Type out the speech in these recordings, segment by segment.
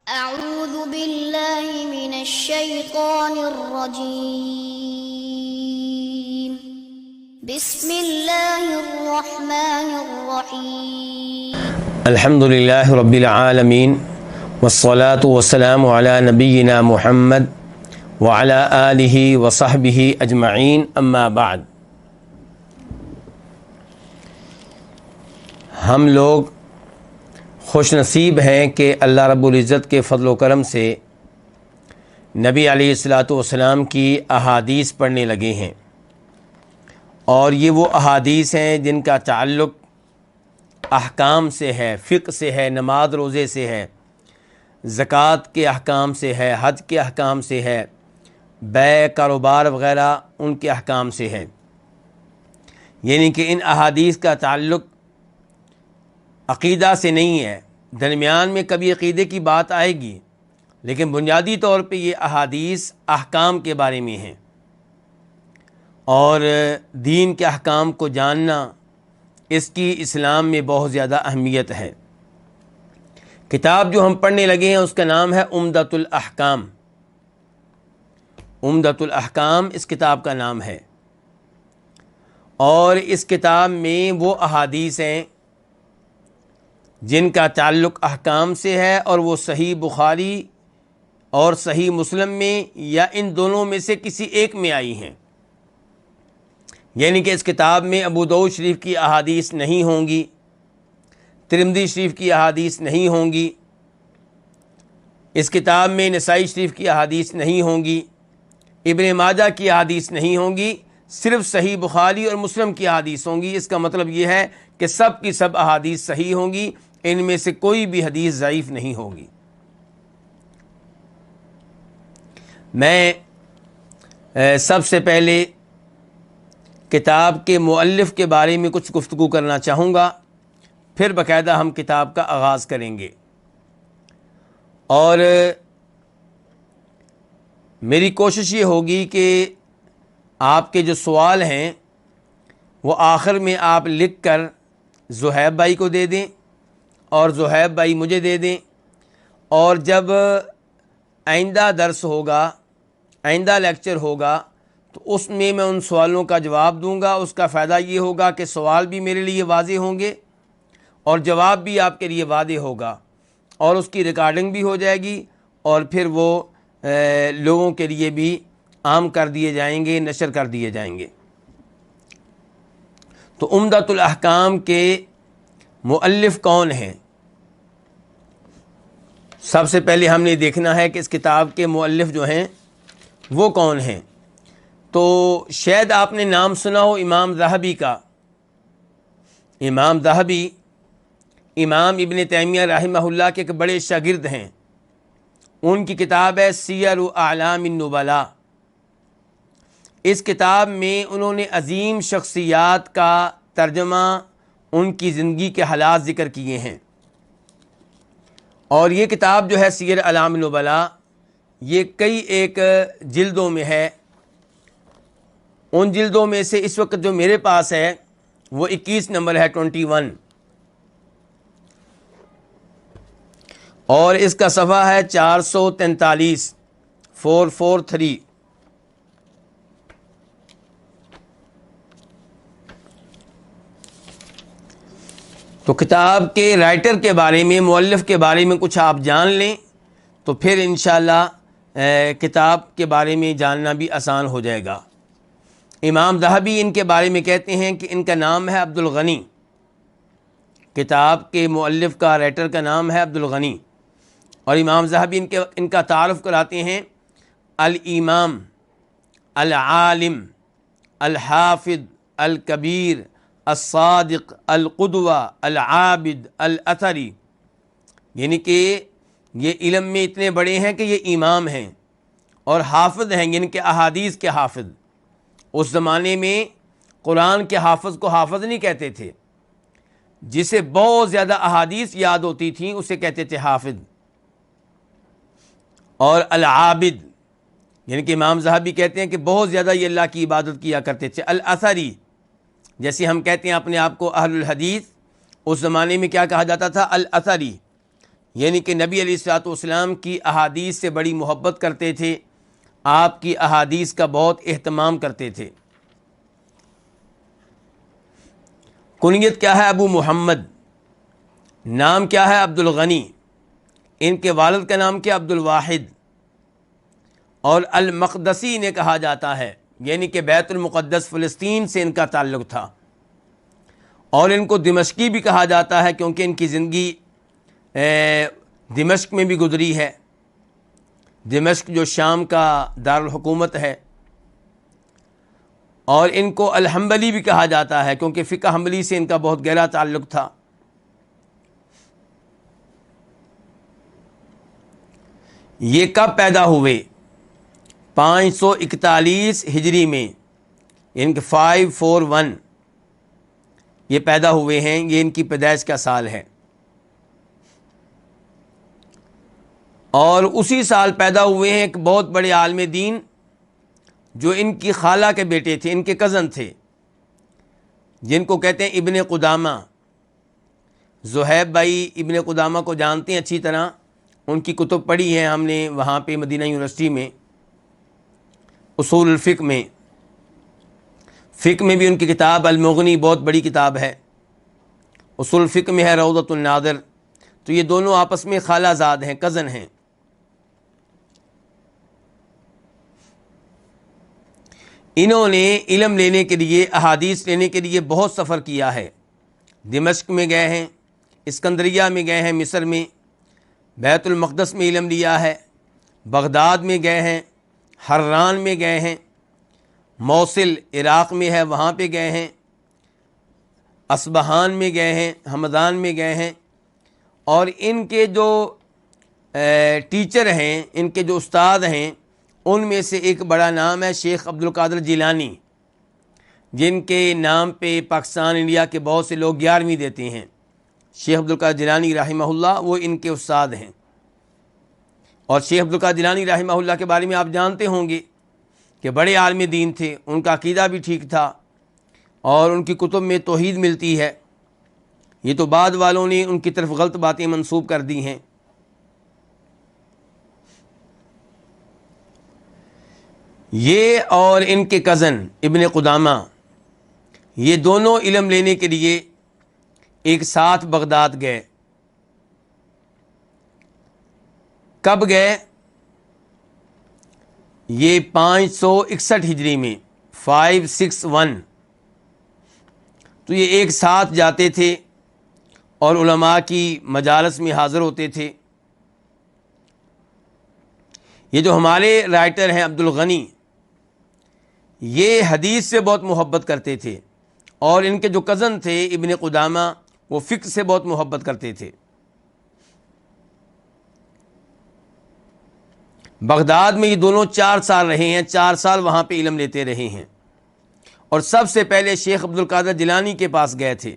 أعوذ بالله من الشيطان الرجيم بسم الله الرحمن الرحيم الحمد لله رب العالمين والصلاة والسلام على نبينا محمد وعلى آله وصحبه أجمعين أما بعد. ہم لوگ خوش نصیب ہیں کہ اللہ رب العزت کے فضل و کرم سے نبی علیہ الصلاۃ والسلام کی احادیث پڑھنے لگے ہیں، اور یہ وہ احادیث ہیں جن کا تعلق احکام سے ہے، فقہ سے ہے، نماز روزے سے ہے، زکوٰۃ کے احکام سے ہے، حج کے احکام سے ہے، بیع کاروبار وغیرہ ان کے احکام سے ہے. یعنی کہ ان احادیث کا تعلق عقیدہ سے نہیں ہے. درمیان میں کبھی عقیدے کی بات آئے گی، لیکن بنیادی طور پہ یہ احادیث احکام کے بارے میں ہیں، اور دین کے احکام کو جاننا اس کی اسلام میں بہت زیادہ اہمیت ہے. کتاب جو ہم پڑھنے لگے ہیں اس کا نام ہے عمدۃ الاحکام. عمدۃ الاحکام اس کتاب کا نام ہے، اور اس کتاب میں وہ احادیث ہیں جن کا تعلق احکام سے ہے، اور وہ صحیح بخاری اور صحیح مسلم میں یا ان دونوں میں سے کسی ایک میں آئی ہیں. یعنی کہ اس کتاب میں ابو داؤد شریف کی احادیث نہیں ہوں گی، ترمذی شریف کی احادیث نہیں ہوں گی، اس کتاب میں نسائی شریف کی احادیث نہیں ہوں گی، ابن ماجہ کی احادیث نہیں ہوں گی، صرف صحیح بخاری اور مسلم کی احادیث ہوں گی. اس کا مطلب یہ ہے کہ سب کی سب احادیث صحیح ہوں گی، ان میں سے کوئی بھی حدیث ضعیف نہیں ہوگی. میں سب سے پہلے کتاب کے مؤلف کے بارے میں کچھ گفتگو کرنا چاہوں گا، پھر باقاعدہ ہم کتاب کا آغاز کریں گے. اور میری کوشش یہ ہوگی کہ آپ کے جو سوال ہیں وہ آخر میں آپ لکھ کر زہیب بھائی کو دے دیں، اور زہیب بھائی مجھے دے دیں، اور جب آئندہ درس ہوگا، آئندہ لیکچر ہوگا، تو اس میں ان سوالوں کا جواب دوں گا. اس کا فائدہ یہ ہوگا کہ سوال بھی میرے لیے واضح ہوں گے اور جواب بھی آپ کے لیے واضح ہوگا، اور اس کی ریکارڈنگ بھی ہو جائے گی، اور پھر وہ لوگوں کے لیے بھی عام کر دیے جائیں گے، نشر کر دیے جائیں گے. تو عمدۃ الاحکام کے مؤلف کون ہیں؟ سب سے پہلے ہم نے دیکھنا ہے کہ اس کتاب کے مؤلف جو ہیں وہ کون ہیں. تو شاید آپ نے نام سنا ہو امام ذہبی کا. امام ذہبی امام ابن تیمیہ رحمہ اللہ کے ایک بڑے شاگرد ہیں. ان کی کتاب ہے سیر اعلام النبلاء. اس کتاب میں انہوں نے عظیم شخصیات کا ترجمہ، ان کی زندگی کے حالات ذکر کیے ہیں. اور یہ کتاب جو ہے سیر اعلام النبلاء، یہ کئی ایک جلدوں میں ہے. ان جلدوں میں سے اس وقت جو میرے پاس ہے وہ 21 نمبر ہے، 21، اور اس کا صفحہ ہے 443، 443. تو کتاب کے رائٹر کے بارے میں، مؤلف کے بارے میں کچھ آپ جان لیں تو پھر انشاءاللہ کتاب کے بارے میں جاننا بھی آسان ہو جائے گا. امام ذہبی ان کے بارے میں کہتے ہیں کہ ان کا نام ہے عبد الغنی. کتاب کے مؤلف کا، رائٹر کا نام ہے عبد الغنی. اور امام ذہبی ان کا تعارف کراتے ہیں الامام، العالم، الحافظ، الکبیر، الصادق، القدوہ، العابد، الاثری. یعنی کہ یہ علم میں اتنے بڑے ہیں کہ یہ امام ہیں، اور حافظ ہیں، یعنی کہ احادیث کے حافظ. اس زمانے میں قرآن کے حافظ کو حافظ نہیں کہتے تھے، جسے بہت زیادہ احادیث یاد ہوتی تھیں اسے کہتے تھے حافظ. اور العابد، یعنی کہ امام ذہبی کہتے ہیں کہ بہت زیادہ یہ اللہ کی عبادت کیا کرتے تھے. الاثری، جیسے ہم کہتے ہیں اپنے آپ کو اہل الحدیث، اس زمانے میں کیا کہا جاتا تھا؟ الاثری. یعنی کہ نبی علیہ الصلوۃ والسلام کی احادیث سے بڑی محبت کرتے تھے، آپ کی احادیث کا بہت اہتمام کرتے تھے۔ کنیت کیا ہے؟ ابو محمد، نام کیا ہے؟ عبد الغنی، ان کے والد کا نام کیا؟ عبد الواحد، اور المقدسی انہیں کہا جاتا ہے، یعنی کہ بیت المقدس فلسطین سے ان کا تعلق تھا، اور ان کو دمشقی بھی کہا جاتا ہے کیونکہ ان کی زندگی دمشق میں بھی گزری ہے، دمشق جو شام کا دارالحکومت ہے، اور ان کو الحنبلی بھی کہا جاتا ہے کیونکہ فقہ حنبلی سے ان کا بہت گہرا تعلق تھا۔ یہ کب پیدا ہوئے؟ 541 ہجری میں، ان کے 541 یہ پیدا ہوئے ہیں، یہ ان کی پیدائش کا سال ہے، اور اسی سال پیدا ہوئے ہیں ایک بہت بڑے عالم دین جو ان کی خالہ کے بیٹے تھے، ان کے کزن تھے، جن کو کہتے ہیں ابن قدامہ۔ زہیب بھائی ابن قدامہ کو جانتے ہیں اچھی طرح، ان کی کتب پڑھی ہیں ہم نے وہاں پہ مدینہ یونیورسٹی میں، اصول الفقہ میں، فقہ میں بھی ان کی کتاب المغنی بہت بڑی کتاب ہے، اصول الفقہ میں ہے روضۃ الناظر۔ تو یہ دونوں آپس میں خالہ زاد ہیں، کزن ہیں۔ انہوں نے علم لینے کے لیے، احادیث لینے کے لیے بہت سفر کیا ہے، دمشق میں گئے ہیں، اسکندریہ میں گئے ہیں، مصر میں، بیت المقدس میں علم لیا ہے، بغداد میں گئے ہیں، حران میں گئے ہیں، موصل عراق میں ہے وہاں پہ گئے ہیں، اصبہان میں گئے ہیں، ہمدان میں گئے ہیں، اور ان کے جو ٹیچر ہیں، ان کے جو استاد ہیں، ان میں سے ایک بڑا نام ہے شیخ عبد القادر جیلانی، جن کے نام پہ پاکستان انڈیا کے بہت سے لوگ 11ویں دیتے ہیں۔ شیخ عبد القادر جیلانی رحمہ اللہ وہ ان کے استاد ہیں، اور شیخ عبد القادر جیلانی رحمہ اللہ کے بارے میں آپ جانتے ہوں گے کہ بڑے عالم دین تھے، ان کا عقیدہ بھی ٹھیک تھا، اور ان کی کتب میں توحید ملتی ہے۔ یہ تو بعد والوں نے ان کی طرف غلط باتیں منسوب کر دی ہیں۔ یہ اور ان کے کزن ابن قدامہ، یہ دونوں علم لینے کے لیے ایک ساتھ بغداد گئے۔ کب گئے؟ یہ 561 ہجری میں، 561۔ تو یہ ایک ساتھ جاتے تھے اور علماء کی مجالس میں حاضر ہوتے تھے۔ یہ جو ہمارے رائٹر ہیں عبد الغنی، یہ حدیث سے بہت محبت کرتے تھے، اور ان کے جو کزن تھے ابن قدامہ، وہ فقہ سے بہت محبت کرتے تھے۔ بغداد میں یہ دونوں 4 سال رہے ہیں، 4 سال وہاں پہ علم لیتے رہے ہیں، اور سب سے پہلے شیخ عبد القادر جیلانی کے پاس گئے تھے۔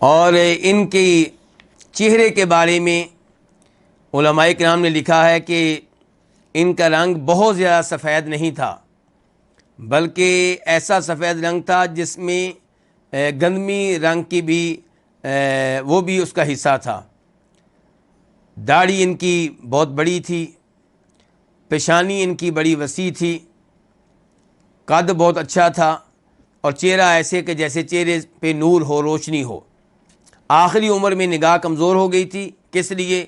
اور ان کے چہرے کے بارے میں علماء کرام نے لکھا ہے کہ ان کا رنگ بہت زیادہ سفید نہیں تھا، بلکہ ایسا سفید رنگ تھا جس میں گندمی رنگ کی بھی وہ بھی اس کا حصہ تھا۔ داڑھی ان کی بہت بڑی تھی، پیشانی ان کی بڑی وسیع تھی، قد بہت اچھا تھا، اور چہرہ ایسے کہ جیسے چہرے پہ نور ہو، روشنی ہو۔ آخری عمر میں نگاہ کمزور ہو گئی تھی، کس لیے؟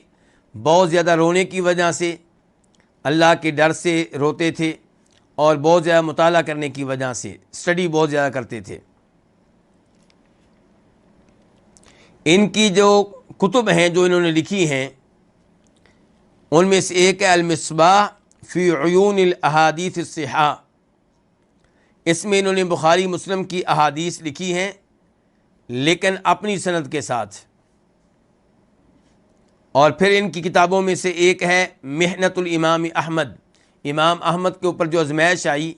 بہت زیادہ رونے کی وجہ سے، اللہ کے ڈر سے روتے تھے، اور بہت زیادہ مطالعہ کرنے کی وجہ سے، اسٹڈی بہت زیادہ کرتے تھے۔ ان کی جو کتب ہیں جو انہوں نے لکھی ہیں، ان میں سے ایک ہے المصباح فی عیون الاحادیث الصحاح۔ اس میں انہوں نے بخاری مسلم کی احادیث لکھی ہیں، لیکن اپنی سند کے ساتھ۔ اور پھر ان کی کتابوں میں سے ایک ہے محنت الامام احمد، امام احمد کے اوپر جو آزمائش آئی،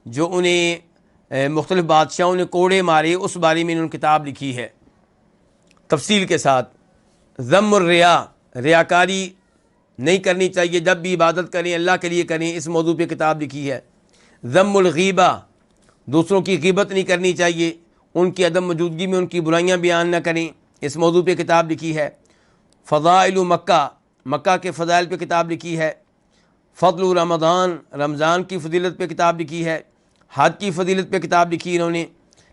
جو انہیں مختلف بادشاہوں نے کوڑے مارے، اس بارے میں انہوں نے کتاب لکھی ہے تفصیل کے ساتھ۔ ذم الریا، ریاکاری نہیں کرنی چاہیے، جب بھی عبادت کریں اللہ کے لیے کریں، اس موضوع پہ کتاب لکھی ہے۔ ذم الغیبہ، دوسروں کی غیبت نہیں کرنی چاہیے، ان کی عدم موجودگی میں ان کی برائیاں بیان نہ کریں، اس موضوع پہ کتاب لکھی ہے۔ فضائل مکہ، مکہ کے فضائل پہ کتاب لکھی ہے۔ فضل رمضان، رمضان کی فضیلت پہ کتاب لکھی ہے۔ حج کی فضیلت پہ کتاب لکھی انہوں نے۔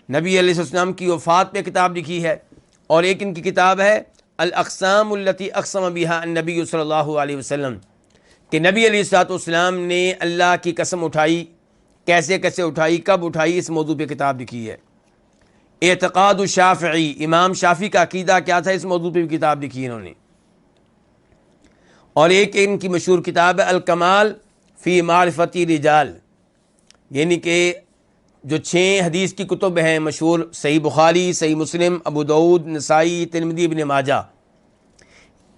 نبی علیہ السلام کی وفات پہ کتاب لکھی ہے۔ اور ایک ان کی کتاب ہے الاقسام التی اقسم بها النبی صلی اللہ علیہ وسلم، کہ نبی علیہ السلام نے اللہ کی قسم اٹھائی، کیسے کیسے اٹھائی، کب اٹھائی، اس موضوع پہ کتاب لکھی ہے۔ اعتقاد الشافعی، امام شافعی کا عقیدہ کیا تھا، اس موضوع پہ بھی کتاب لکھی انہوں نے۔ اور ایک ان کی مشہور کتاب ہے الکمال فی معرفت رجال، یعنی کہ جو 6 حدیث کی کتب ہیں مشہور، صحیح بخاری، صحیح مسلم، ابو داؤد، نسائی، ترمذی، ابن ماجہ،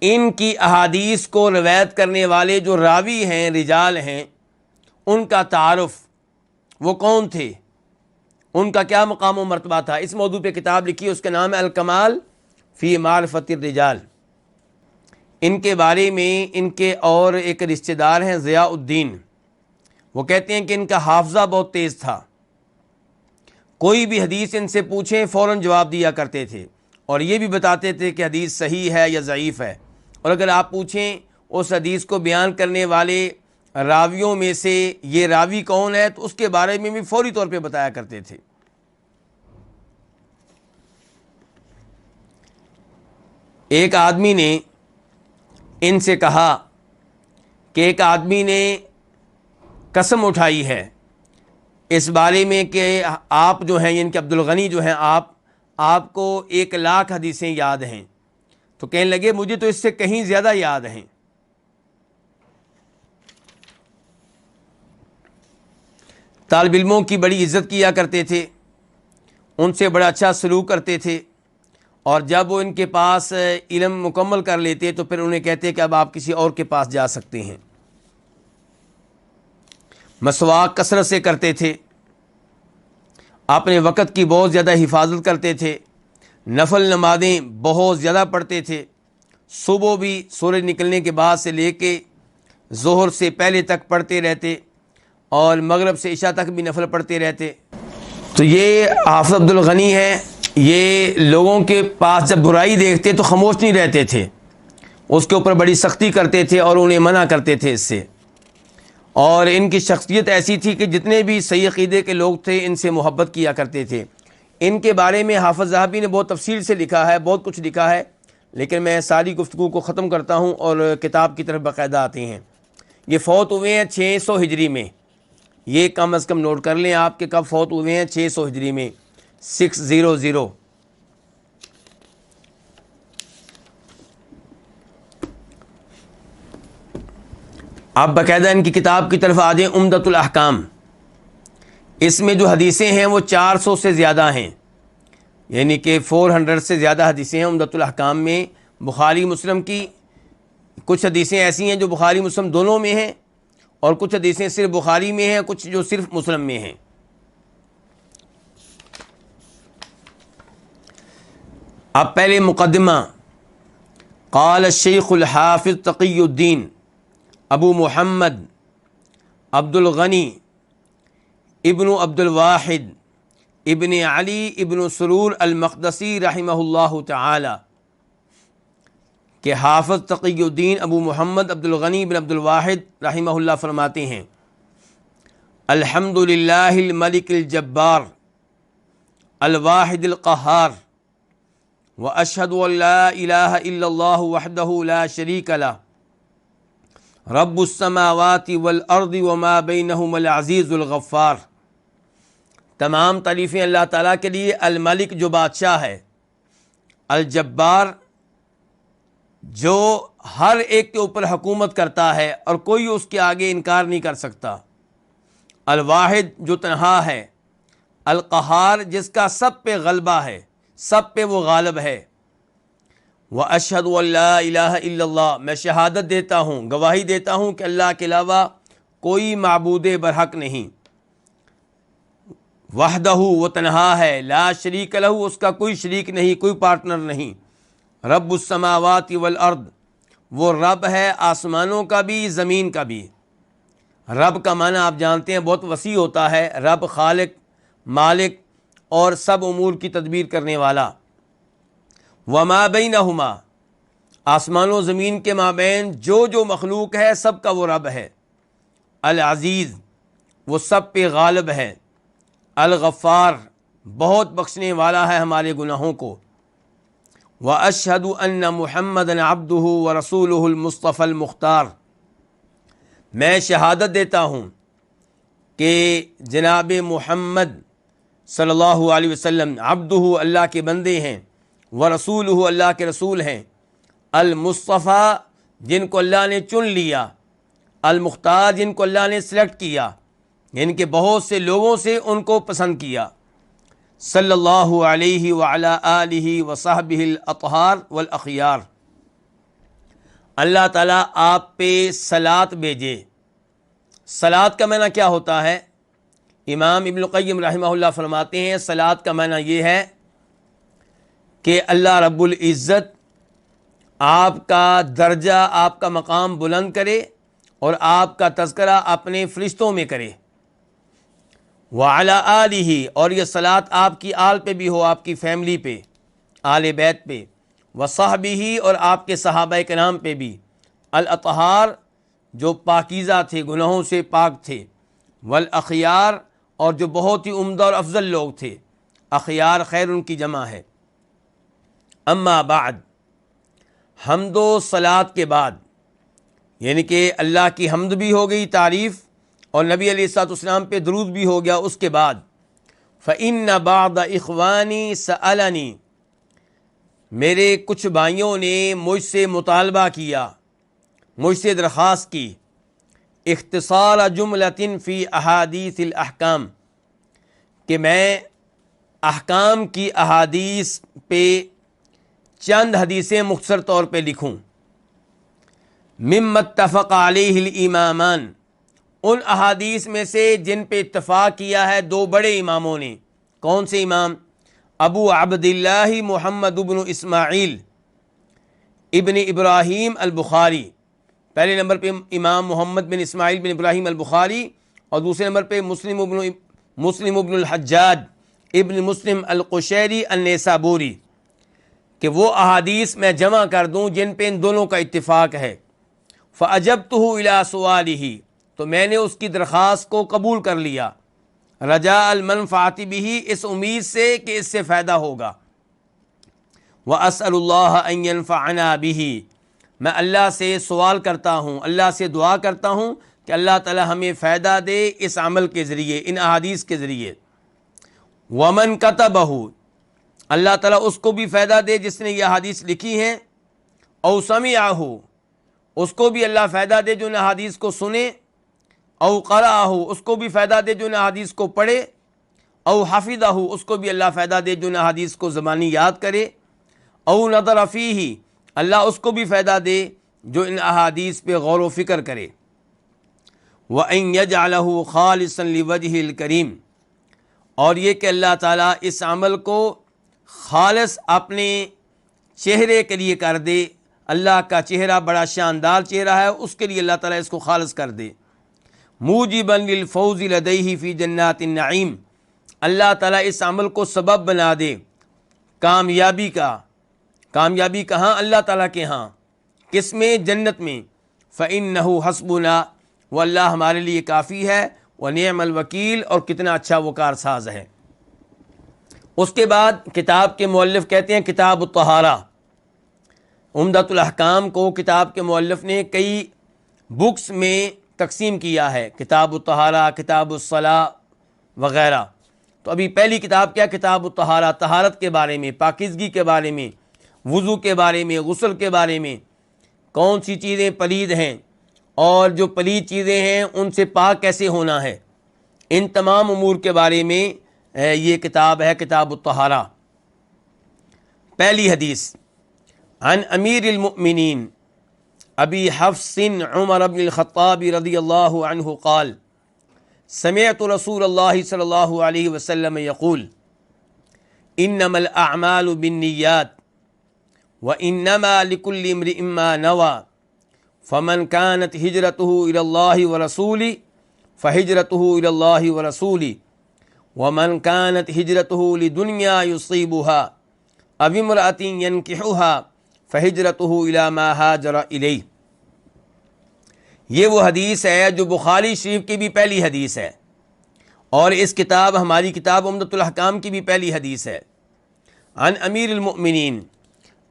ان کی احادیث کو روایت کرنے والے جو راوی ہیں، رجال ہیں، ان کا تعارف، وہ کون تھے، ان کا کیا مقام و مرتبہ تھا، اس موضوع پہ کتاب لکھی ہے، اس کا نام ہے الکمال فی معرفت الرجال۔ ان کے بارے میں ان کے اور ایک رشتہ دار ہیں ضیاء الدین، وہ کہتے ہیں کہ ان کا حافظہ بہت تیز تھا، کوئی بھی حدیث ان سے پوچھیں فوراً جواب دیا کرتے تھے، اور یہ بھی بتاتے تھے کہ حدیث صحیح ہے یا ضعیف ہے، اور اگر آپ پوچھیں اس حدیث کو بیان کرنے والے راویوں میں سے یہ راوی کون ہے تو اس کے بارے میں بھی فوری طور پہ بتایا کرتے تھے۔ ایک آدمی نے ان سے کہا کہ ایک آدمی نے قسم اٹھائی ہے اس بارے میں کہ آپ جو ہیں، یعنی کہ عبد الغنی جو ہیں، آپ کو 1,00,000 حدیثیں یاد ہیں، تو کہنے لگے مجھے تو اس سے کہیں زیادہ یاد ہیں۔ طالب علموں کی بڑی عزت کیا کرتے تھے، ان سے بڑا اچھا سلوک کرتے تھے، اور جب وہ ان کے پاس علم مکمل کر لیتے تو پھر انہیں کہتے کہ اب آپ کسی اور کے پاس جا سکتے ہیں۔ مسواک کثرت سے کرتے تھے، اپنے وقت کی بہت زیادہ حفاظت کرتے تھے، نفل نمازیں بہت زیادہ پڑھتے تھے، صبح بھی سورج نکلنے کے بعد سے لے کے ظہر سے پہلے تک پڑھتے رہتے، اور مغرب سے عشاء تک بھی نفل پڑھتے رہتے۔ تو یہ حافظ عبد الغنی ہے، یہ لوگوں کے پاس جب برائی دیکھتے تو خاموش نہیں رہتے تھے، اس کے اوپر بڑی سختی کرتے تھے اور انہیں منع کرتے تھے اس سے۔ اور ان کی شخصیت ایسی تھی کہ جتنے بھی صحیح عقیدے کے لوگ تھے ان سے محبت کیا کرتے تھے۔ ان کے بارے میں حافظ ذہبی نے بہت تفصیل سے لکھا ہے، بہت کچھ لکھا ہے، لیکن میں ساری گفتگو کو ختم کرتا ہوں اور کتاب کی طرف باقاعدہ آتے ہیں۔ یہ فوت ہوئے ہیں 600 ہجری میں، یہ کم از کم نوٹ کر لیں آپ کہ کب فوت ہوئے ہیں، 600 ہجری میں، 600۔ آپ باقاعدہ ان کی کتاب کی طرف آ جائیں، عمدۃ الاحکام، اس میں جو حدیثیں ہیں وہ 400 سے زیادہ ہیں، یعنی کہ 400 سے زیادہ حدیثیں ہیں عمدۃ الاحکام میں۔ بخاری مسلم کی کچھ حدیثیں ایسی ہیں جو بخاری مسلم دونوں میں ہیں، اور کچھ حدیثیں صرف بخاری میں ہیں، کچھ جو صرف مسلم میں ہیں۔ اب پہلے مقدمہ۔ قال الشیخ الحافظ تقی الدین ابو محمد عبد الغنی ابن عبد الواحد ابن علی ابن سرور المقدسی رحمہ اللہ تعالی، کہ حافظ تقی الدین ابو محمد عبد الغنی بن عبد الواحد رحمہ اللہ فرماتے ہیں: الحمد للہ الملک الجبار الواحد القہار، واشہد ان لا الہ الا اللہ وحدہ لا شریک لہ، رب السماوات والارض وما بینہما العزیز الغفار۔ تمام تعریفیں اللہ تعالیٰ کے لیے، الملک جو بادشاہ ہے، الجبار جو ہر ایک کے اوپر حکومت کرتا ہے اور کوئی اس کے آگے انکار نہیں کر سکتا، الواحد جو تنہا ہے، القہار جس کا سب پہ غلبہ ہے، سب پہ وہ غالب ہے، واشہد ان لا الہ الا اللہ، میں شہادت دیتا ہوں، گواہی دیتا ہوں کہ اللہ کے علاوہ کوئی معبود برحق نہیں، وحدہ وہ تنہا ہے، لا شریک لہ اس کا کوئی شریک نہیں، کوئی پارٹنر نہیں، رب السماوات والارض وہ رب ہے آسمانوں کا بھی زمین کا بھی۔ رب کا معنی آپ جانتے ہیں بہت وسیع ہوتا ہے، رب خالق، مالک اور سب امور کی تدبیر کرنے والا، وما بینہما، آسمان و زمین کے مابین جو مخلوق ہے سب کا وہ رب ہے، العزیز، وہ سب پہ غالب ہے، الغفار، بہت بخشنے والا ہے ہمارے گناہوں کو، واشہد ان محمدًا عبدہ ورسولہ المصطفى المختار، میں شہادت دیتا ہوں کہ جناب محمد صلی اللہ علیہ وسلم عبدہ، اللہ کے بندے ہیں، ورسولہ، اللہ کے رسول ہیں، المصطفیٰ، جن کو اللہ نے چن لیا، المختار، جن کو اللہ نے سلیکٹ کیا، یعنی کہ بہت سے لوگوں سے ان کو پسند کیا، صلی اللہ علیہ وعلی آلہ وصحبہ الاطہار والاخیار، اللہ تعالیٰ آپ پہ صلاۃ بھیجے۔ صلاۃ کا معنی کیا ہوتا ہے؟ امام ابن القیم رحمہ اللہ فرماتے ہیں صلاۃ کا معنی یہ ہے کہ اللہ رب العزت آپ کا درجہ، آپ کا مقام بلند کرے اور آپ کا تذکرہ اپنے فرشتوں میں کرے، وعلی آلہ، اور یہ صلاۃ آپ کی آل پہ بھی ہو، آپ کی فیملی پہ، آل بیت پہ، وصحبہ، اور آپ کے صحابہ کرام پہ بھی، الاطہار، جو پاکیزہ تھے، گناہوں سے پاک تھے، والاخیار، اور جو بہت ہی عمدہ اور افضل لوگ تھے، اخیار خیر ان کی جمع ہے۔ اما بعد، حمد و صلاۃ کے بعد، یعنی کہ اللہ کی حمد بھی ہو گئی، تعریف، اور نبی علیہ الصلوۃ والسلام پہ درود بھی ہو گیا، اس کے بعد فإن بعض اخوانی سألنی، میرے کچھ بھائیوں نے مجھ سے مطالبہ کیا، مجھ سے درخواست کی، اختصار جملۃ فی احادیث الاحکام، کہ میں احکام کی احادیث پہ چند حدیثیں مختصر طور پہ لکھوں، مما اتفق علیہ الامامان، ان احادیث میں سے جن پہ اتفاق کیا ہے دو بڑے اماموں نے۔ کون سے امام؟ ابو عبداللہ محمد بن اسماعیل ابن ابراہیم البخاری، پہلے نمبر پہ امام محمد بن اسماعیل بن ابراہیم البخاری، اور دوسرے نمبر پہ مسلم ابن الحجاج ابن مسلم القشیری النیسابوری، کہ وہ احادیث میں جمع کر دوں جن پہ ان دونوں کا اتفاق ہے۔ فأجبتہ الی سوالہ، تو میں نے اس کی درخواست کو قبول کر لیا، رجاء المنفعۃ بہ، اس امید سے کہ اس سے فائدہ ہوگا، واسأل اللہ ان ینفعنا بہ، میں اللہ سے سوال کرتا ہوں، اللہ سے دعا کرتا ہوں کہ اللہ تعالی ہمیں فائدہ دے اس عمل کے ذریعے، ان احادیث کے ذریعے۔ ومن کتبہ، اللہ تعالیٰ اس کو بھی فائدہ دے جس نے یہ احادیث لکھی ہیں، او سمعہ، اس کو بھی اللہ فائدہ دے جو ان احادیث کو سنے، او قرأہ، اس کو بھی فائدہ دے جو ان احادیث کو پڑھے، او حفظہ، اس کو بھی اللہ فائدہ دے جو ان احادیث کو زبانی یاد کرے، او نظر فیہ، اللہ اس کو بھی فائدہ دے جو ان احادیث پہ غور و فکر کرے، وَأَن يَجْعَلَهُ خَالِصًا لِوَجْهِ الْكَرِيمِ، اور یہ کہ اللہ تعالیٰ اس عمل کو خالص اپنے چہرے کے لیے کر دے، اللہ کا چہرہ بڑا شاندار چہرہ ہے، اس کے لیے اللہ تعالیٰ اس کو خالص کر دے، موجباً للفوز لدیہ فی جنات النعیم، اللہ تعالیٰ اس عمل کو سبب بنا دے کامیابی کا۔ کامیابی کہاں؟ اللہ تعالیٰ کے ہاں۔ کس میں؟ جنت میں۔ فَإِنَّهُ حَسْبُنَا، وہ اللہ ہمارے لیے کافی ہے، وَنِعْمَ الْوَکِیل، اور کتنا اچھا وہ کارساز ہے۔ اس کے بعد کتاب کے مؤلف کہتے ہیں کتاب الطہارہ، عمدۃ الاحکام کو کتاب کے مؤلف نے کئی بکس میں تقسیم کیا ہے، کتاب الطہارہ، کتاب الصلاۃ وغیرہ۔ تو ابھی پہلی کتاب کیا؟ کتاب الطہارہ، طہارت کے بارے میں، پاکیزگی کے بارے میں، وضو کے بارے میں، غسل کے بارے میں، کون سی چیزیں پلید ہیں اور جو پلید چیزیں ہیں ان سے پاک کیسے ہونا ہے، ان تمام امور کے بارے میں یہ کتاب ہے کتاب الطہارہ۔ پہلی حدیث، عن امیر المؤمنین ابی حفص عمر بن الخطاب رضی اللہ عنہ قال سمعت رسول اللہ صلی اللہ علیہ وسلم یقول انما الاعمال بالنیات وانما لكل امرئ ما نوى فمن كانت هجرته الى الله ورسوله فهجرته الى الله ورسوله ومن كانت هجرته لدنيا يصيبها أو امرأة ينكحها فهجرته إلى ما هاجر إليه. یہ وہ حدیث ہے جو بخاری شریف کی بھی پہلی حدیث ہے، اور اس کتاب ہماری کتاب عمدۃ الاحکام کی بھی پہلی حدیث ہے. عن امیر المؤمنین،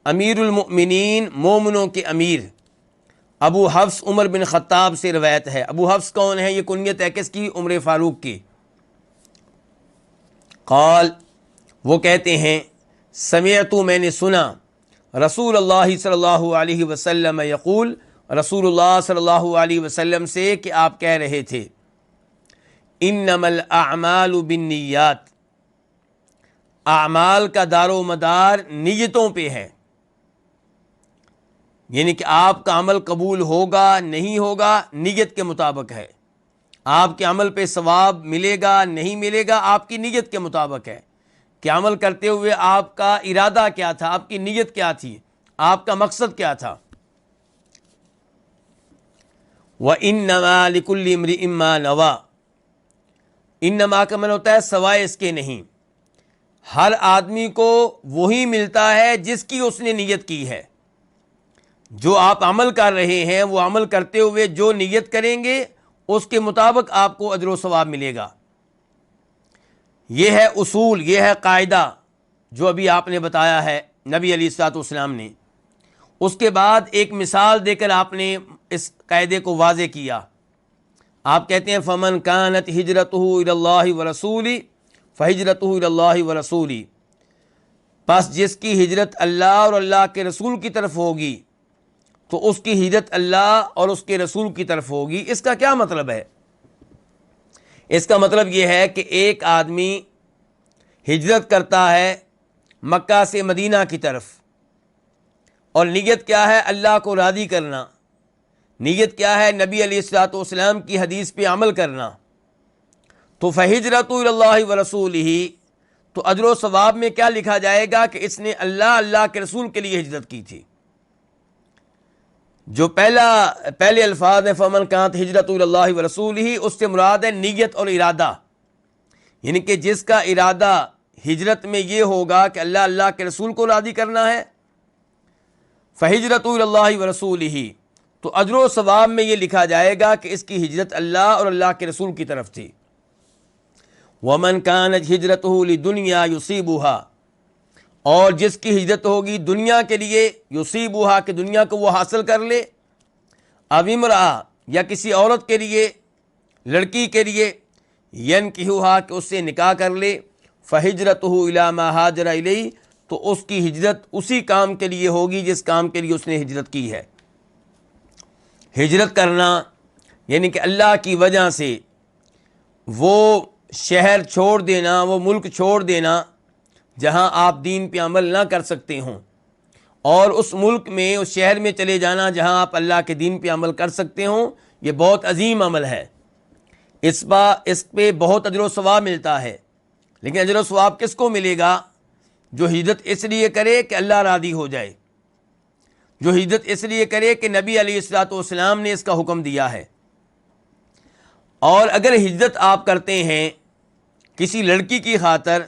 امیر المؤمنین مومنوں کے امیر ابو حفص عمر بن خطاب سے روایت ہے. ابو حفص کون ہے؟ یہ کنیت ہے کس کی؟ عمر فاروق کی. قال، وہ کہتے ہیں سمعت، میں نے سنا رسول اللہ صلی اللہ علیہ وسلم یقول، رسول اللہ صلی اللہ علیہ وسلم سے کہ آپ کہہ رہے تھے انما الاعمال بالنیات، اعمال کا دار و مدار نیتوں پہ ہے. یعنی کہ آپ کا عمل قبول ہوگا نہیں ہوگا نیت کے مطابق ہے. آپ کے عمل پہ ثواب ملے گا نہیں ملے گا آپ کی نیت کے مطابق ہے کہ عمل کرتے ہوئے آپ کا ارادہ کیا تھا، آپ کی نیت کیا تھی، آپ کا مقصد کیا تھا. وَإِنَّمَا لِكُلِّ امْرِئٍ مَّا نَوَىٰ، انما کا معنی ہوتا ہے سوائے اس کے نہیں. ہر آدمی کو وہی ملتا ہے جس کی اس نے نیت کی ہے. جو آپ عمل کر رہے ہیں وہ عمل کرتے ہوئے جو نیت کریں گے اس کے مطابق آپ کو اجر و ثواب ملے گا. یہ ہے اصول، یہ ہے قاعدہ جو ابھی آپ نے بتایا ہے نبی علیہ الصلوۃ والسلام نے. اس کے بعد ایک مثال دے کر آپ نے اس قاعدے کو واضح کیا. آپ کہتے ہیں فمن کانت ہجرتہ الی اللہ ورسولہ فہجرتہ الی اللہ ورسولہ، پس جس کی ہجرت اللہ اور اللہ کے رسول کی طرف ہوگی تو اس کی ہجرت اللہ اور اس کے رسول کی طرف ہوگی. اس کا کیا مطلب ہے؟ اس کا مطلب یہ ہے کہ ایک آدمی ہجرت کرتا ہے مکہ سے مدینہ کی طرف، اور نیت کیا ہے؟ اللہ کو راضی کرنا. نیت کیا ہے؟ نبی علیہ الصلوۃ والسلام کی حدیث پہ عمل کرنا. تو فہجرۃ الی اللہ ورسولہ، تو اجر و ثواب میں کیا لکھا جائے گا کہ اس نے اللہ کے رسول کے لیے ہجرت کی تھی. جو پہلے الفاظ ہیں فمن کانت ہجرت الی اللہ ورسولہ، اس سے مراد ہے نیت اور ارادہ. یعنی کہ جس کا ارادہ ہجرت میں یہ ہوگا کہ اللہ کے رسول کو راضی کرنا ہے، فہجرت الی اللہ ورسولہ، تو اجر و ثواب میں یہ لکھا جائے گا کہ اس کی ہجرت اللہ اور اللہ کے رسول کی طرف تھی. ومن کانت ہجرتہ لدنیا یصیبها، اور جس کی ہجرت ہوگی دنیا کے لیے، یصیبها کہ دنیا کو وہ حاصل کر لے، او امرأہ یا کسی عورت کے لیے، لڑکی کے لیے، ینکحها کہ اس سے نکاح کر لے، فہجرتہ الی ما ہاجر الیہ، تو اس کی ہجرت اسی کام کے لیے ہوگی جس کام کے لیے اس نے ہجرت کی ہے. ہجرت کرنا یعنی کہ اللہ کی وجہ سے وہ شہر چھوڑ دینا، وہ ملک چھوڑ دینا جہاں آپ دین پہ عمل نہ کر سکتے ہوں، اور اس ملک میں، اس شہر میں چلے جانا جہاں آپ اللہ کے دین پہ عمل کر سکتے ہوں. یہ بہت عظیم عمل ہے. اس پہ بہت اجر و ثواب ملتا ہے. لیکن اجر و ثواب کس کو ملے گا؟ جو ہجرت اس لیے کرے کہ اللہ راضی ہو جائے، جو ہجرت اس لیے کرے کہ نبی علیہ الصلوۃ والسلام نے اس کا حکم دیا ہے. اور اگر ہجرت آپ کرتے ہیں کسی لڑکی کی خاطر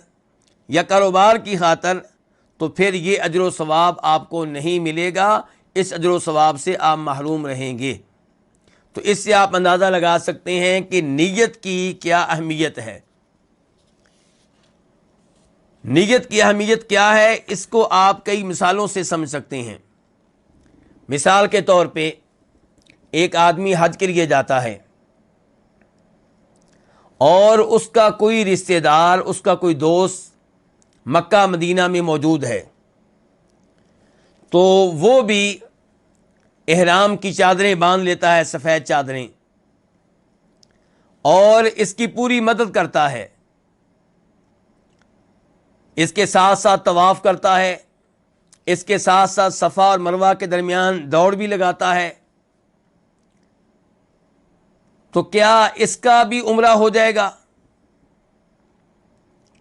یا کاروبار کی خاطر، تو پھر یہ اجر و ثواب آپ کو نہیں ملے گا. اس اجر و ثواب سے آپ محروم رہیں گے. تو اس سے آپ اندازہ لگا سکتے ہیں کہ نیت کی کیا اہمیت ہے. نیت کی اہمیت کیا ہے، اس کو آپ کئی مثالوں سے سمجھ سکتے ہیں. مثال کے طور پہ ایک آدمی حج کے لیے جاتا ہے اور اس کا کوئی رشتہ دار، اس کا کوئی دوست مکہ مدینہ میں موجود ہے، تو وہ بھی احرام کی چادریں باندھ لیتا ہے، سفید چادریں، اور اس کی پوری مدد کرتا ہے. اس کے ساتھ ساتھ طواف کرتا ہے، اس کے ساتھ ساتھ صفا اور مروہ کے درمیان دوڑ بھی لگاتا ہے. تو کیا اس کا بھی عمرہ ہو جائے گا؟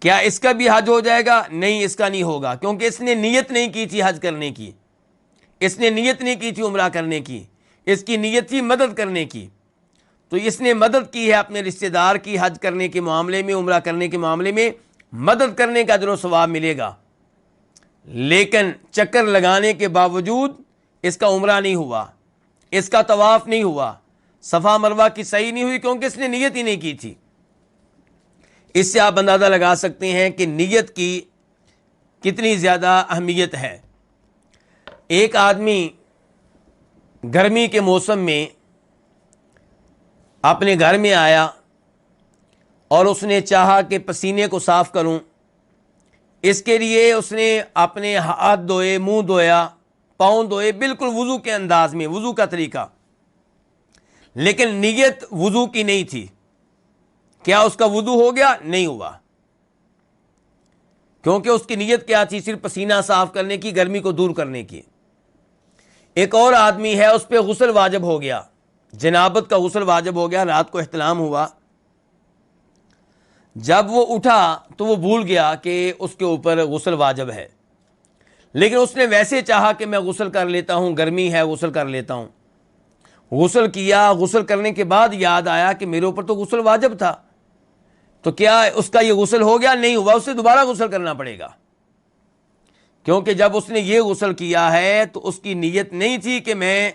کیا اس کا بھی حج ہو جائے گا؟ نہیں، اس کا نہیں ہوگا، کیونکہ اس نے نیت نہیں کی تھی حج کرنے کی، اس نے نیت نہیں کی تھی عمرہ کرنے کی، اس کی نیت تھی مدد کرنے کی. تو اس نے مدد کی ہے اپنے رشتہ دار کی حج کرنے کے معاملے میں، عمرہ کرنے کے معاملے میں، مدد کرنے کا اجر و ثواب ملے گا، لیکن چکر لگانے کے باوجود اس کا عمرہ نہیں ہوا، اس کا طواف نہیں ہوا، صفا مروہ کی صحیح نہیں ہوئی، کیونکہ اس نے نیت ہی نہیں کی تھی۔ اس سے آپ اندازہ لگا سکتے ہیں کہ نیت کی کتنی زیادہ اہمیت ہے۔ ایک آدمی گرمی کے موسم میں اپنے گھر میں آیا اور اس نے چاہا کہ پسینے کو صاف کروں، اس کے لیے اس نے اپنے ہاتھ دھوئے، منہ دھویا، پاؤں دھوئے، بالکل وضو کے انداز میں، وضو کا طریقہ، لیکن نیت وضو کی نہیں تھی۔ کیا اس کا وضو ہو گیا؟ نہیں ہوا، کیونکہ اس کی نیت کیا تھی؟ صرف پسینہ صاف کرنے کی، گرمی کو دور کرنے کی۔ ایک اور آدمی ہے، اس پہ غسل واجب ہو گیا، جنابت کا غسل واجب ہو گیا، رات کو احتلام ہوا، جب وہ اٹھا تو وہ بھول گیا کہ اس کے اوپر غسل واجب ہے، لیکن اس نے ویسے چاہا کہ میں غسل کر لیتا ہوں، گرمی ہے غسل کر لیتا ہوں، غسل کیا، غسل کرنے کے بعد یاد آیا کہ میرے اوپر تو غسل واجب تھا، تو کیا اس کا یہ غسل ہو گیا؟ نہیں ہوا، اسے دوبارہ غسل کرنا پڑے گا، کیونکہ جب اس نے یہ غسل کیا ہے تو اس کی نیت نہیں تھی کہ میں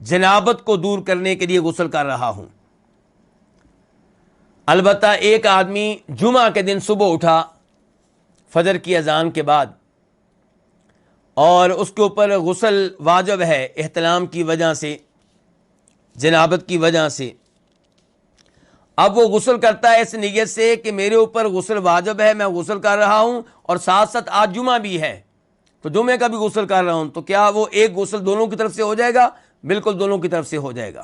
جنابت کو دور کرنے کے لیے غسل کر رہا ہوں۔ البتہ ایک آدمی جمعہ کے دن صبح اٹھا فجر کی اذان کے بعد اور اس کے اوپر غسل واجب ہے احتلام کی وجہ سے، جنابت کی وجہ سے، اب وہ غسل کرتا ہے اس نیت سے کہ میرے اوپر غسل واجب ہے، میں غسل کر رہا ہوں، اور ساتھ ساتھ آج جمعہ بھی ہے تو جمعے کا بھی غسل کر رہا ہوں، تو کیا وہ ایک غسل دونوں کی طرف سے ہو جائے گا؟ بالکل دونوں کی طرف سے ہو جائے گا۔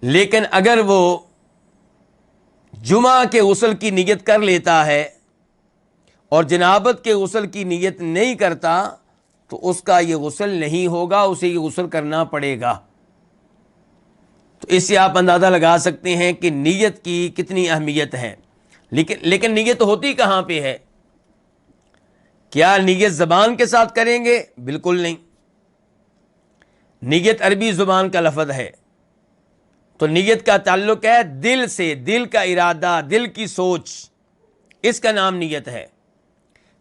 لیکن اگر وہ جمعہ کے غسل کی نیت کر لیتا ہے اور جنابت کے غسل کی نیت نہیں کرتا تو اس کا یہ غسل نہیں ہوگا، اسے یہ غسل کرنا پڑے گا۔ تو اس سے آپ اندازہ لگا سکتے ہیں کہ نیت کی کتنی اہمیت ہے۔ لیکن نیت ہوتی کہاں پہ ہے؟ کیا نیت زبان کے ساتھ کریں گے؟ بالکل نہیں۔ نیت عربی زبان کا لفظ ہے، تو نیت کا تعلق ہے دل سے، دل کا ارادہ، دل کی سوچ، اس کا نام نیت ہے۔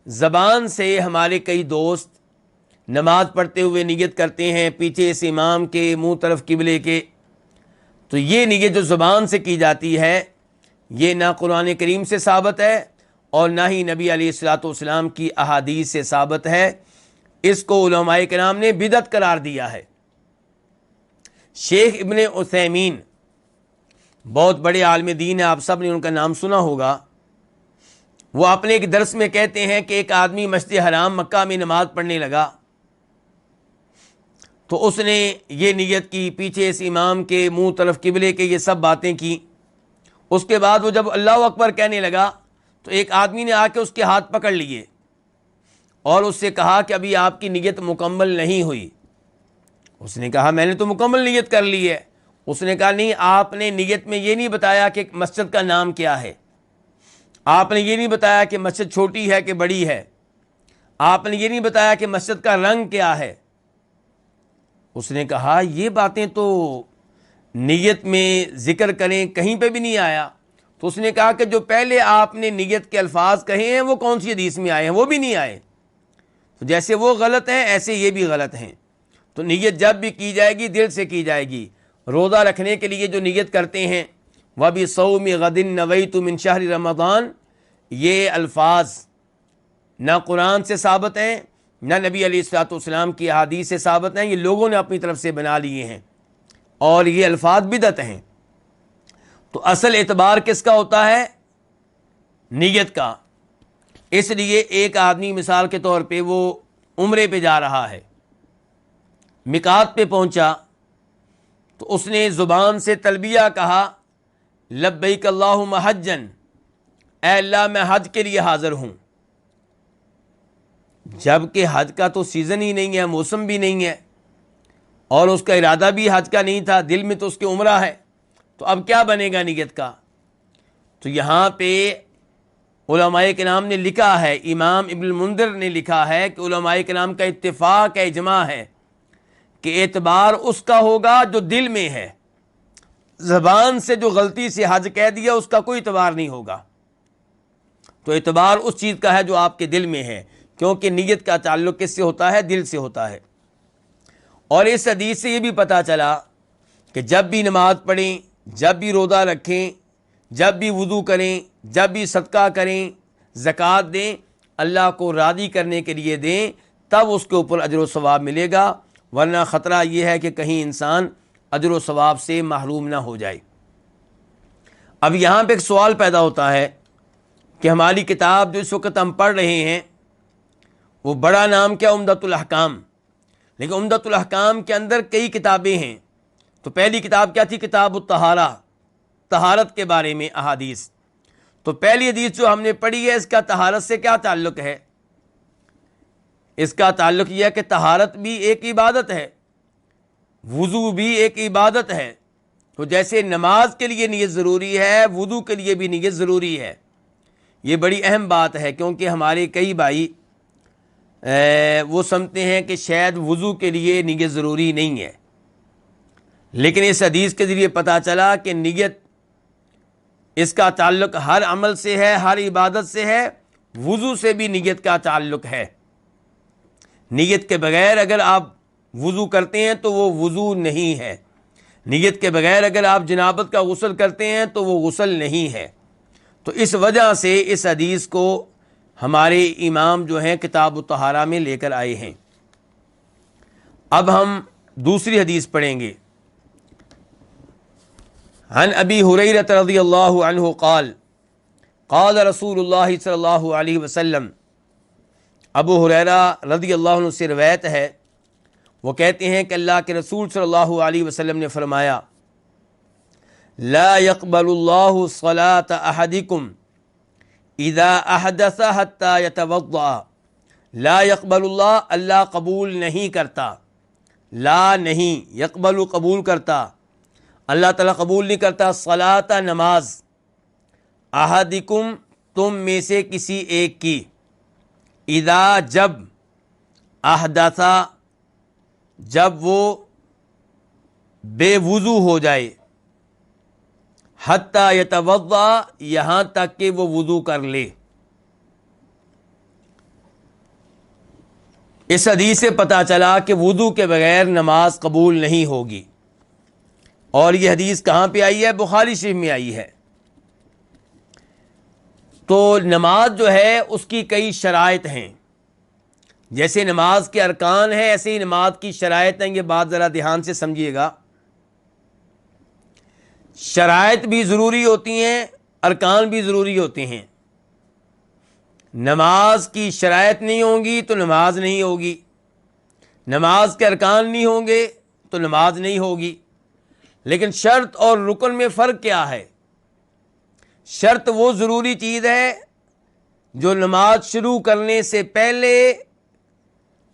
زبان سے ہمارے کئی دوست نماز پڑھتے ہوئے نیت کرتے ہیں پیچھے اس امام کے، منہ طرف قبلے کے، تو یہ نیت جو زبان سے کی جاتی ہے یہ نہ قرآن کریم سے ثابت ہے اور نہ ہی نبی علیہ الصلوۃ والسلام کی احادیث سے ثابت ہے، اس کو علماء کرام نے بدعت قرار دیا ہے۔ شیخ ابن عثیمین بہت بڑے عالم دین ہیں، آپ سب نے ان کا نام سنا ہوگا، وہ اپنے ایک درس میں کہتے ہیں کہ ایک آدمی مسجد حرام مکہ میں نماز پڑھنے لگا تو اس نے یہ نیت کی، پیچھے اس امام کے، منہ طرف قبلے کے، یہ سب باتیں کی۔ اس کے بعد وہ جب اللہ اکبر کہنے لگا تو ایک آدمی نے آ کے اس کے ہاتھ پکڑ لیے اور اس سے کہا کہ ابھی آپ کی نیت مکمل نہیں ہوئی۔ اس نے کہا میں نے تو مکمل نیت کر لی ہے۔ اس نے کہا نہیں، آپ نے نیت میں یہ نہیں بتایا کہ مسجد کا نام کیا ہے، آپ نے یہ نہیں بتایا کہ مسجد چھوٹی ہے کہ بڑی ہے، آپ نے یہ نہیں بتایا کہ مسجد کا رنگ کیا ہے۔ اس نے کہا یہ باتیں تو نیت میں ذکر کریں کہیں پہ بھی نہیں آیا۔ تو اس نے کہا کہ جو پہلے آپ نے نیت کے الفاظ کہے ہیں وہ کون سی حدیث میں آئے ہیں؟ وہ بھی نہیں آئے۔ تو جیسے وہ غلط ہیں ایسے یہ بھی غلط ہیں۔ تو نیت جب بھی کی جائے گی دل سے کی جائے گی۔ روزہ رکھنے کے لیے جو نیت کرتے ہیں وَبِصَوْمِ غَدٍ نَوَيْتُ مِنْ شَهْرِ رمضان، یہ الفاظ نہ قرآن سے ثابت ہیں نہ نبی علیہ الصلوۃ والسلام کی احادیث سے ثابت ہیں، یہ لوگوں نے اپنی طرف سے بنا لیے ہیں اور یہ الفاظ بدعت ہیں۔ تو اصل اعتبار کس کا ہوتا ہے؟ نیت کا۔ اس لیے ایک آدمی مثال کے طور پہ وہ عمرے پہ جا رہا ہے، میقات پہ پہنچا تو اس نے زبان سے تلبیہ کہا لبیک اللہم حجن، اے اللہ میں حج کے لیے حاضر ہوں، جبکہ حج کا تو سیزن ہی نہیں ہے، موسم بھی نہیں ہے، اور اس کا ارادہ بھی حج کا نہیں تھا، دل میں تو اس کے عمرہ ہے، تو اب کیا بنے گا نیت کا؟ تو یہاں پہ علماء کرام نے لکھا ہے، امام ابن المنذر نے لکھا ہے کہ علماء کرام کا اتفاق ہے، اجماع ہے کہ اعتبار اس کا ہوگا جو دل میں ہے. زبان سے جو غلطی سے حج کہہ دیا اس کا کوئی اعتبار نہیں ہوگا. تو اعتبار اس چیز کا ہے جو آپ کے دل میں ہے، کیونکہ نیت کا تعلق کس سے ہوتا ہے؟ دل سے ہوتا ہے. اور اس حدیث سے یہ بھی پتہ چلا کہ جب بھی نماز پڑھیں، جب بھی روزہ رکھیں، جب بھی وضو کریں، جب بھی صدقہ کریں، زکوٰۃ دیں، اللہ کو راضی کرنے کے لیے دیں، تب اس کے اوپر اجر و ثواب ملے گا، ورنہ خطرہ یہ ہے کہ کہیں انسان اجر و ثواب سے محروم نہ ہو جائے. اب یہاں پہ ایک سوال پیدا ہوتا ہے کہ ہماری کتاب جو اس وقت ہم پڑھ رہے ہیں وہ بڑا نام کیا؟ عمدۃ الاحکام. لیکن عمدۃ الاحکام کے اندر کئی کتابیں ہیں. تو پہلی کتاب کیا تھی؟ کتاب الطہارہ، طہارت کے بارے میں احادیث. تو پہلی حدیث جو ہم نے پڑھی ہے اس کا طہارت سے کیا تعلق ہے؟ اس کا تعلق یہ ہے کہ طہارت بھی ایک عبادت ہے، وضو بھی ایک عبادت ہے. تو جیسے نماز کے لیے نیت ضروری ہے، وضو کے لیے بھی نیت ضروری ہے. یہ بڑی اہم بات ہے، کیونکہ ہمارے کئی بھائی وہ سمجھتے ہیں کہ شاید وضو کے لیے نیت ضروری نہیں ہے، لیکن اس حدیث کے ذریعے پتہ چلا کہ نیت اس کا تعلق ہر عمل سے ہے، ہر عبادت سے ہے. وضو سے بھی نیت کا تعلق ہے. نیت کے بغیر اگر آپ وضو کرتے ہیں تو وہ وضو نہیں ہے. نیت کے بغیر اگر آپ جنابت کا غسل کرتے ہیں تو وہ غسل نہیں ہے. تو اس وجہ سے اس حدیث کو ہمارے امام جو ہیں کتاب الطہارہ میں لے کر آئے ہیں. اب ہم دوسری حدیث پڑھیں گے. عن ابی ہریرہ رضی اللہ عنہ قال قال رسول اللہ صلی اللہ علیہ وسلم. ابو ہریرہ رضی اللہ عنہ سے روایت ہے، وہ کہتے ہیں کہ اللہ کے رسول صلی اللہ علیہ وسلم نے فرمایا: لا يقبل اللہ صلاة احدکم اذا احدث حتى يتوضأ. لا يقبل اللہ، اللہ قبول نہیں کرتا. لا نہیں، یقبل قبول کرتا، اللہ تعالیٰ قبول نہیں کرتا. صلاۃ نماز، احدکم تم میں سے کسی ایک کی، اذا جب، احدثا جب وہ بے وضو ہو جائے، حتی یتوضا یہاں تک کہ وہ وضو کر لے. اس حدیث سے پتہ چلا کہ وضو کے بغیر نماز قبول نہیں ہوگی. اور یہ حدیث کہاں پہ آئی ہے؟ بخاری شریف میں آئی ہے. تو نماز جو ہے اس کی کئی شرائط ہیں. جیسے نماز کے ارکان ہیں ایسے ہی نماز کی شرائط ہیں. یہ بات ذرا دھیان سے سمجھیے گا. شرائط بھی ضروری ہوتی ہیں، ارکان بھی ضروری ہوتے ہیں. نماز کی شرائط نہیں ہوں گی تو نماز نہیں ہوگی، نماز کے ارکان نہیں ہوں گے تو نماز نہیں ہوگی. لیکن شرط اور رکن میں فرق کیا ہے؟ شرط وہ ضروری چیز ہے جو نماز شروع کرنے سے پہلے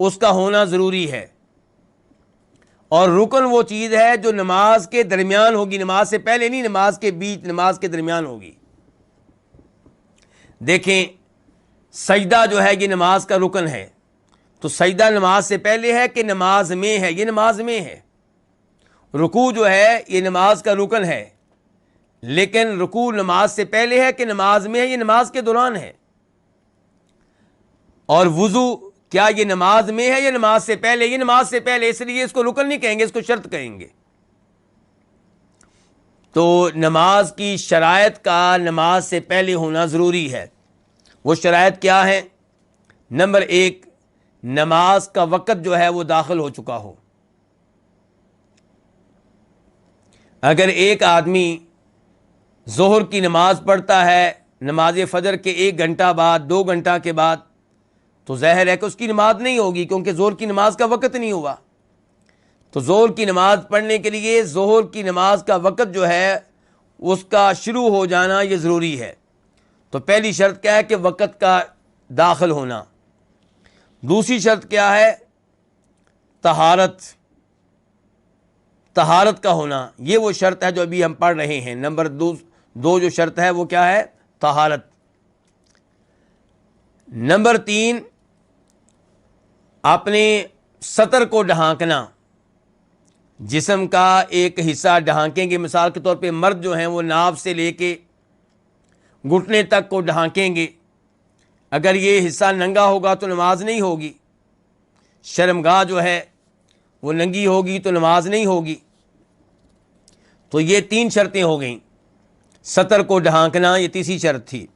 اس کا ہونا ضروری ہے، اور رکن وہ چیز ہے جو نماز کے درمیان ہوگی. نماز سے پہلے نہیں، نماز کے بیچ، نماز کے درمیان ہوگی. دیکھیں سجدہ جو ہے یہ نماز کا رکن ہے، تو سجدہ نماز سے پہلے ہے کہ نماز میں ہے؟ یہ نماز میں ہے. رکوع جو ہے یہ نماز کا رکن ہے، لیکن رکوع نماز سے پہلے ہے کہ نماز میں ہے؟ یہ نماز کے دوران ہے. اور وضو کیا یہ نماز میں ہے یا نماز سے پہلے؟ یہ نماز سے پہلے، اس لیے اس کو رکن نہیں کہیں گے، اس کو شرط کہیں گے. تو نماز کی شرائط کا نماز سے پہلے ہونا ضروری ہے. وہ شرائط کیا ہیں؟ نمبر 1، نماز کا وقت جو ہے وہ داخل ہو چکا ہو. اگر ایک آدمی ظہر کی نماز پڑھتا ہے نماز فجر کے 1 گھنٹہ بعد، 2 گھنٹہ کے بعد، تو ظاہر ہے کہ اس کی نماز نہیں ہوگی، کیونکہ ظہر کی نماز کا وقت نہیں ہوا. تو ظہر کی نماز پڑھنے کے لیے ظہر کی نماز کا وقت جو ہے اس کا شروع ہو جانا یہ ضروری ہے. تو پہلی شرط کیا ہے کہ وقت کا داخل ہونا. دوسری شرط کیا ہے؟ طہارت کا ہونا. یہ وہ شرط ہے جو ابھی ہم پڑھ رہے ہیں. نمبر 2 جو شرط ہے وہ کیا ہے؟ طہارت. نمبر 3، اپنے سطر کو ڈھانکنا. جسم کا ایک حصہ ڈھانکیں گے. مثال کے طور پہ مرد جو ہیں وہ ناف سے لے کے گھٹنے تک کو ڈھانکیں گے. اگر یہ حصہ ننگا ہوگا تو نماز نہیں ہوگی. شرمگاہ جو ہے وہ ننگی ہوگی تو نماز نہیں ہوگی. تو یہ 3 شرطیں ہو گئیں. سطر کو ڈھانکنا یہ تیسری شرط تھی.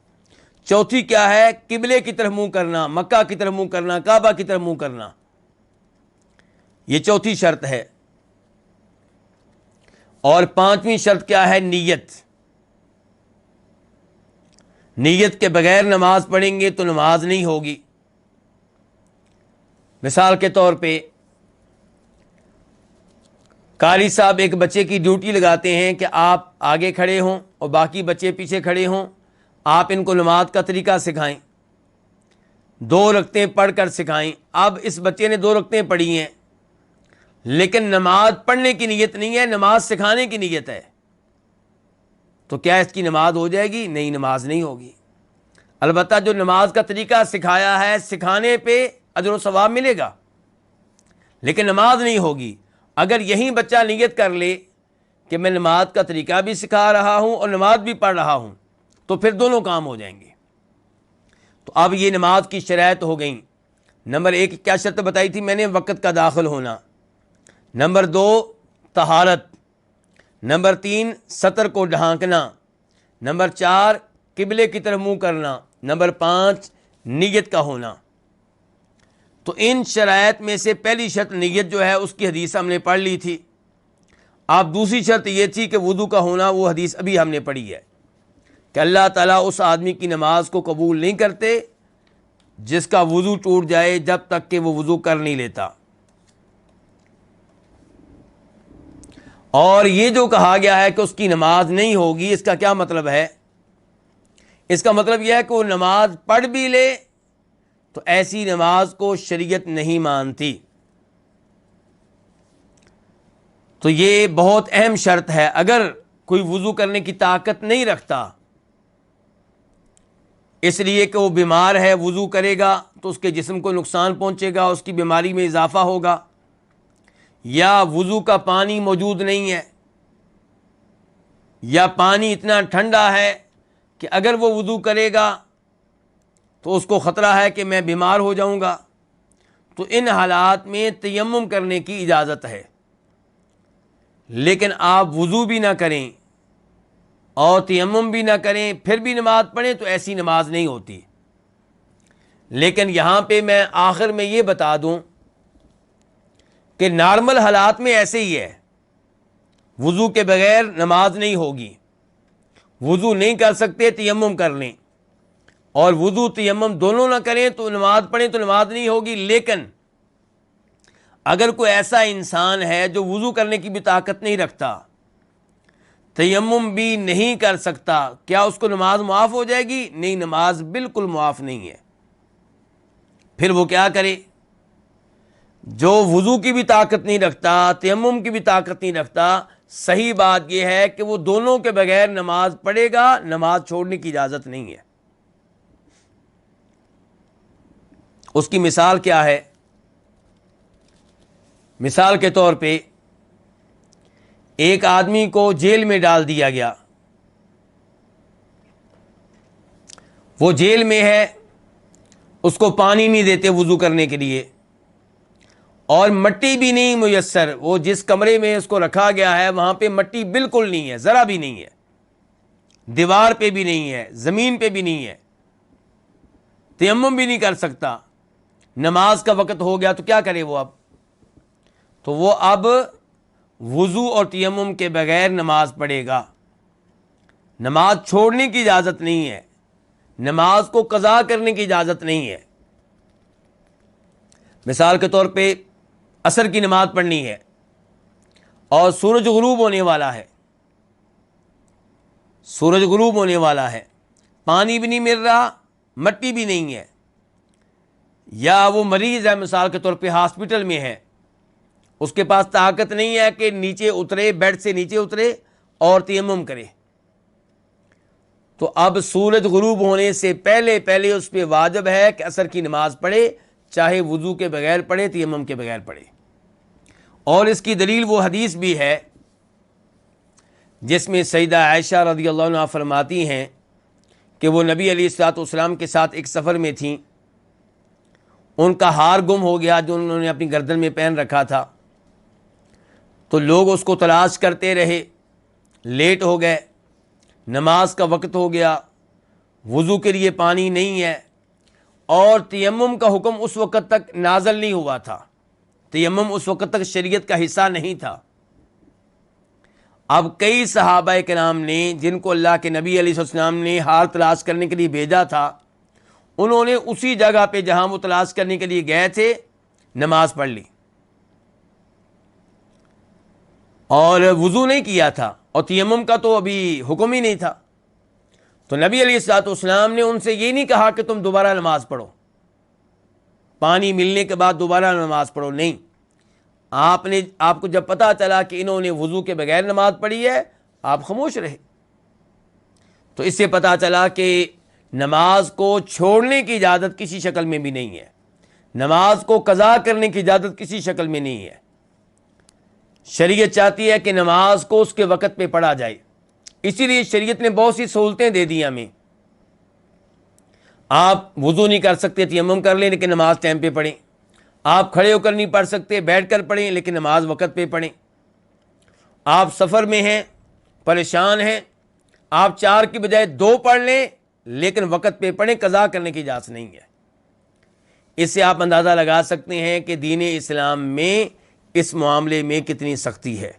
چوتھی کیا ہے؟ قبلے کی طرف منہ کرنا, مکہ کی طرف منہ کرنا, کعبہ کی طرف منہ کرنا. یہ چوتھی شرط ہے. اور 5ویں شرط کیا ہے؟ نیت. نیت کے بغیر نماز پڑھیں گے تو نماز نہیں ہوگی. مثال کے طور پہ قاری صاحب ایک بچے کی ڈیوٹی لگاتے ہیں کہ آپ آگے کھڑے ہوں اور باقی بچے پیچھے کھڑے ہوں, آپ ان کو نماز کا طریقہ سکھائیں, 2 رکعتیں پڑھ کر سکھائیں. اب اس بچے نے 2 رکعتیں پڑھی ہیں لیکن نماز پڑھنے کی نیت نہیں ہے, نماز سکھانے کی نیت ہے. تو کیا اس کی نماز ہو جائے گی؟ نہیں, نماز نہیں ہوگی. البتہ جو نماز کا طریقہ سکھایا ہے سکھانے پہ اجر و ثواب ملے گا لیکن نماز نہیں ہوگی. اگر یہی بچہ نیت کر لے کہ میں نماز کا طریقہ بھی سکھا رہا ہوں اور نماز بھی پڑھ رہا ہوں تو پھر دونوں کام ہو جائیں گے. تو اب یہ نماز کی شرائط ہو گئیں. نمبر 1 کیا شرط بتائی تھی میں نے؟ وقت کا داخل ہونا. نمبر 2 طہارت. نمبر 3 سطر کو ڈھانکنا. نمبر 4 قبلے کی طرف منہ کرنا. نمبر 5 نیت کا ہونا. تو ان شرائط میں سے پہلی شرط نیت جو ہے اس کی حدیث ہم نے پڑھ لی تھی. اب دوسری شرط یہ تھی کہ وضو کا ہونا, وہ حدیث ابھی ہم نے پڑھی ہے کہ اللہ تعالیٰ اس آدمی کی نماز کو قبول نہیں کرتے جس کا وضو ٹوٹ جائے جب تک کہ وہ وضو کر نہیں لیتا. اور یہ جو کہا گیا ہے کہ اس کی نماز نہیں ہوگی, اس کا کیا مطلب ہے؟ اس کا مطلب یہ ہے کہ وہ نماز پڑھ بھی لے تو ایسی نماز کو شریعت نہیں مانتی. تو یہ بہت اہم شرط ہے. اگر کوئی وضو کرنے کی طاقت نہیں رکھتا اس لیے کہ وہ بیمار ہے, وضو کرے گا تو اس کے جسم کو نقصان پہنچے گا, اس کی بیماری میں اضافہ ہوگا, یا وضو کا پانی موجود نہیں ہے, یا پانی اتنا ٹھنڈا ہے کہ اگر وہ وضو کرے گا تو اس کو خطرہ ہے کہ میں بیمار ہو جاؤں گا, تو ان حالات میں تیمم کرنے کی اجازت ہے. لیکن آپ وضو بھی نہ کریں اور تیمم بھی نہ کریں پھر بھی نماز پڑھیں تو ایسی نماز نہیں ہوتی. لیکن یہاں پہ میں آخر میں یہ بتا دوں کہ نارمل حالات میں ایسے ہی ہے, وضو کے بغیر نماز نہیں ہوگی. وضو نہیں کر سکتے تیمم کر لیں, اور وضو تیمم دونوں نہ کریں تو نماز پڑھیں تو نماز نہیں ہوگی. لیکن اگر کوئی ایسا انسان ہے جو وضو کرنے کی بھی طاقت نہیں رکھتا, تیمم بھی نہیں کر سکتا, کیا اس کو نماز معاف ہو جائے گی؟ نہیں, نماز بالکل معاف نہیں ہے. پھر وہ کیا کرے؟ جو وضو کی بھی طاقت نہیں رکھتا, تیمم کی بھی طاقت نہیں رکھتا, صحیح بات یہ ہے کہ وہ دونوں کے بغیر نماز پڑھے گا, نماز چھوڑنے کی اجازت نہیں ہے. اس کی مثال کیا ہے؟ مثال کے طور پہ ایک آدمی کو جیل میں ڈال دیا گیا, وہ جیل میں ہے, اس کو پانی نہیں دیتے وضو کرنے کے لیے, اور مٹی بھی نہیں میسر. وہ جس کمرے میں اس کو رکھا گیا ہے وہاں پہ مٹی بالکل نہیں ہے, ذرا بھی نہیں ہے, دیوار پہ بھی نہیں ہے, زمین پہ بھی نہیں ہے, تیمم بھی نہیں کر سکتا. نماز کا وقت ہو گیا تو کیا کرے وہ اب؟ تو وہ اب وضو اور تیمم کے بغیر نماز پڑھے گا. نماز چھوڑنے کی اجازت نہیں ہے, نماز کو قضا کرنے کی اجازت نہیں ہے. مثال کے طور پہ عصر کی نماز پڑھنی ہے اور سورج غروب ہونے والا ہے, سورج غروب ہونے والا ہے, پانی بھی نہیں مل رہا, مٹی بھی نہیں ہے, یا وہ مریض ہے مثال کے طور پہ ہاسپٹل میں ہے, اس کے پاس طاقت نہیں ہے کہ نیچے اترے, بیڈ سے نیچے اترے اور تیمم کرے, تو اب سورج غروب ہونے سے پہلے پہلے اس پہ واجب ہے کہ عصر کی نماز پڑھے, چاہے وضو کے بغیر پڑھے, تیمم کے بغیر پڑھے. اور اس کی دلیل وہ حدیث بھی ہے جس میں سیدہ عائشہ رضی اللہ عنہا فرماتی ہیں کہ وہ نبی علیہ الصلوۃ والسلام کے ساتھ ایک سفر میں تھیں، ان کا ہار گم ہو گیا جو انہوں نے اپنی گردن میں پہن رکھا تھا، تو لوگ اس کو تلاش کرتے رہے، لیٹ ہو گئے، نماز کا وقت ہو گیا، وضو کے لیے پانی نہیں ہے، اور تیمم کا حکم اس وقت تک نازل نہیں ہوا تھا، تیمم اس وقت تک شریعت کا حصہ نہیں تھا۔ اب کئی صحابہ کرام نے جن کو اللہ کے نبی علیہ السلام نے ہار تلاش کرنے کے لیے بھیجا تھا، انہوں نے اسی جگہ پہ جہاں وہ تلاش کرنے کے لیے گئے تھے نماز پڑھ لی اور وضو نہیں کیا تھا، اور تیمم کا تو ابھی حکم ہی نہیں تھا۔ تو نبی علیہ الصلوۃ والسلام نے ان سے یہ نہیں کہا کہ تم دوبارہ نماز پڑھو، پانی ملنے کے بعد دوبارہ نماز پڑھو، نہیں، آپ کو جب پتا چلا کہ انہوں نے وضو کے بغیر نماز پڑھی ہے، آپ خاموش رہے۔ تو اس سے پتا چلا کہ نماز کو چھوڑنے کی اجازت کسی شکل میں بھی نہیں ہے، نماز کو قضا کرنے کی اجازت کسی شکل میں نہیں ہے۔ شریعت چاہتی ہے کہ نماز کو اس کے وقت پہ پڑھا جائے، اسی لیے شریعت نے بہت سی سہولتیں دے دی ہمیں۔ آپ وضو نہیں کر سکتے، تیمم کر لیں لیکن نماز ٹائم پہ پڑھیں، آپ کھڑے ہو کر نہیں پڑھ سکتے، بیٹھ کر پڑھیں لیکن نماز وقت پہ پڑھیں، آپ سفر میں ہیں، پریشان ہیں، آپ 4 کی بجائے 2 پڑھ لیں لیکن وقت پہ پڑھیں، قضا کرنے کی اجازت نہیں ہے۔ اس سے آپ اندازہ لگا سکتے ہیں کہ دین اسلام میں اس معاملے میں کتنی سختی ہے۔